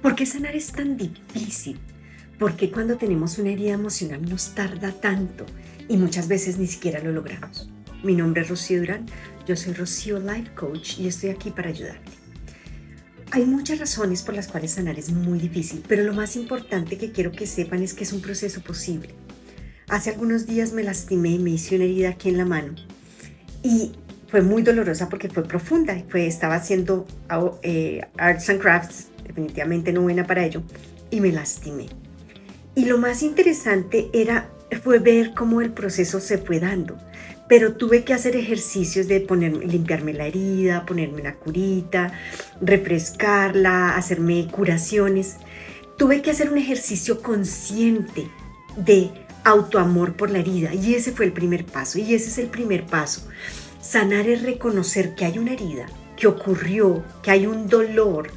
¿Por qué sanar es tan difícil? ¿Por qué cuando tenemos una herida emocional nos tarda tanto y muchas veces ni siquiera lo logramos? Mi nombre es Rocío Durán, yo soy Rocío Life Coach y estoy aquí para ayudarte. Hay muchas razones por las cuales sanar es muy difícil, pero lo más importante que quiero que sepan es que es un proceso posible. Hace algunos días me lastimé y me hice una herida aquí en la mano y fue muy dolorosa porque fue profunda. Estaba haciendo arts and crafts, definitivamente no buena para ello, y me lastimé. Y lo más interesante fue ver cómo el proceso se fue dando. Pero tuve que hacer ejercicios de limpiarme la herida, ponerme una curita, refrescarla, hacerme curaciones. Tuve que hacer un ejercicio consciente de autoamor por la herida. Y ese fue el primer paso. Y ese es el primer paso. Sanar es reconocer que hay una herida, que ocurrió, que hay un dolor.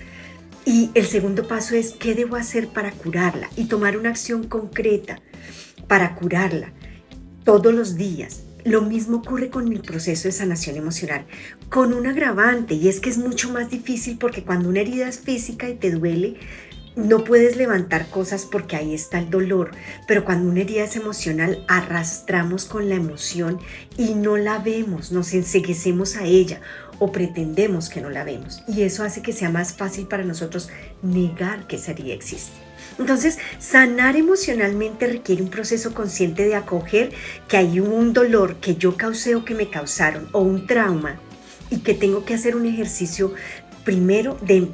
Y el segundo paso es qué debo hacer para curarla y tomar una acción concreta para curarla todos los días. Lo mismo ocurre con el proceso de sanación emocional, con un agravante, y es que es mucho más difícil porque cuando una herida es física y te duele, no puedes levantar cosas porque ahí está el dolor, pero cuando una herida es emocional, arrastramos con la emoción y no la vemos, nos enceguecemos a ella o pretendemos que no la vemos, y eso hace que sea más fácil para nosotros negar que esa herida existe. Entonces, sanar emocionalmente requiere un proceso consciente de acoger que hay un dolor que yo causé o que me causaron, o un trauma, y que tengo que hacer un ejercicio primero de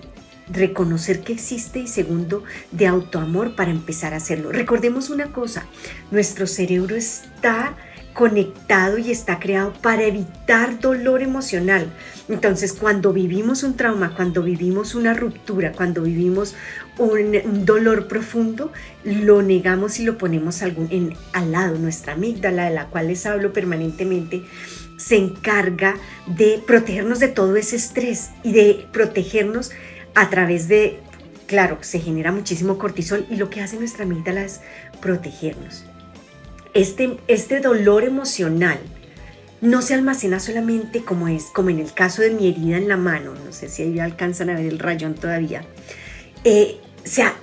reconocer que existe y segundo de autoamor para empezar a hacerlo. Recordemos una cosa, nuestro cerebro está conectado y está creado para evitar dolor emocional. Entonces, cuando vivimos un trauma, cuando vivimos una ruptura, cuando vivimos un dolor profundo, lo negamos y lo ponemos al lado. Nuestra amígdala, de la cual les hablo permanentemente, se encarga de protegernos de todo ese estrés y de protegernos a través de, claro, se genera muchísimo cortisol y lo que hace nuestra amígdala es protegernos. Este dolor emocional no se almacena solamente como en el caso de mi herida en la mano, no sé si ahí alcanzan a ver el rayón todavía,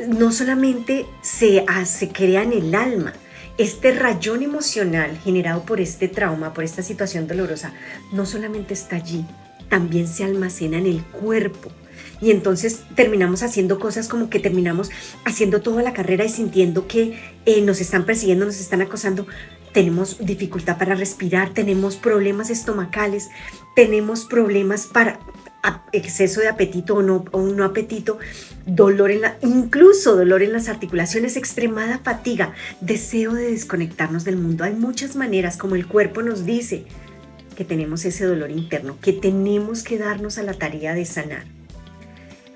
no solamente se crea en el alma. Este rayón emocional generado por este trauma, por esta situación dolorosa, no solamente está allí, también se almacena en el cuerpo. Y entonces terminamos haciendo cosas como que terminamos haciendo toda la carrera y sintiendo que nos están persiguiendo, nos están acosando. Tenemos dificultad para respirar, tenemos problemas estomacales, tenemos problemas para exceso de apetito o no apetito, incluso dolor en las articulaciones, extremada fatiga, deseo de desconectarnos del mundo. Hay muchas maneras como el cuerpo nos dice que tenemos ese dolor interno, que tenemos que darnos a la tarea de sanar.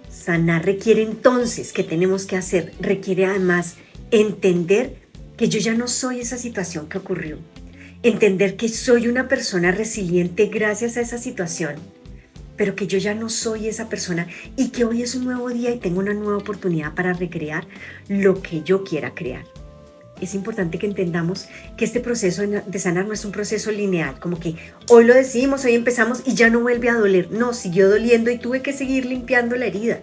Sanar requiere entonces, ¿qué tenemos que hacer? Requiere además entender que yo ya no soy esa situación que ocurrió. Entender que soy una persona resiliente gracias a esa situación, pero que yo ya no soy esa persona y que hoy es un nuevo día y tengo una nueva oportunidad para recrear lo que yo quiera crear. Es importante que entendamos que este proceso de sanar no es un proceso lineal, como que hoy lo decidimos, hoy empezamos y ya no vuelve a doler. No, siguió doliendo y tuve que seguir limpiando la herida,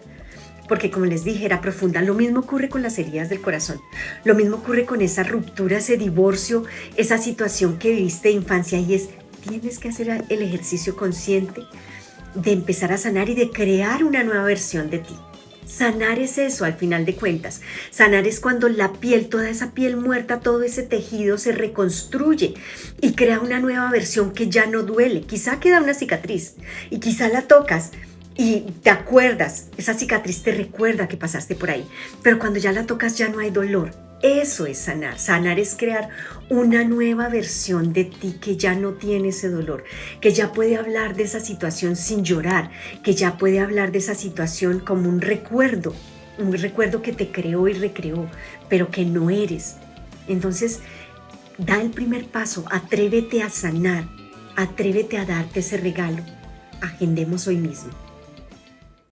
porque como les dije, era profunda. Lo mismo ocurre con las heridas del corazón, lo mismo ocurre con esa ruptura, ese divorcio, esa situación que viviste de infancia, y tienes que hacer el ejercicio consciente de empezar a sanar y de crear una nueva versión de ti. Sanar es eso, al final de cuentas. Sanar es cuando la piel, toda esa piel muerta, todo ese tejido se reconstruye y crea una nueva versión que ya no duele. Quizá queda una cicatriz y quizá la tocas y te acuerdas, esa cicatriz te recuerda que pasaste por ahí, pero cuando ya la tocas ya no hay dolor. Eso es sanar. Sanar es crear una nueva versión de ti que ya no tiene ese dolor, que ya puede hablar de esa situación sin llorar, que ya puede hablar de esa situación como un recuerdo que te creó y recreó, pero que no eres. Entonces, da el primer paso, atrévete a sanar, atrévete a darte ese regalo. Agendemos hoy mismo.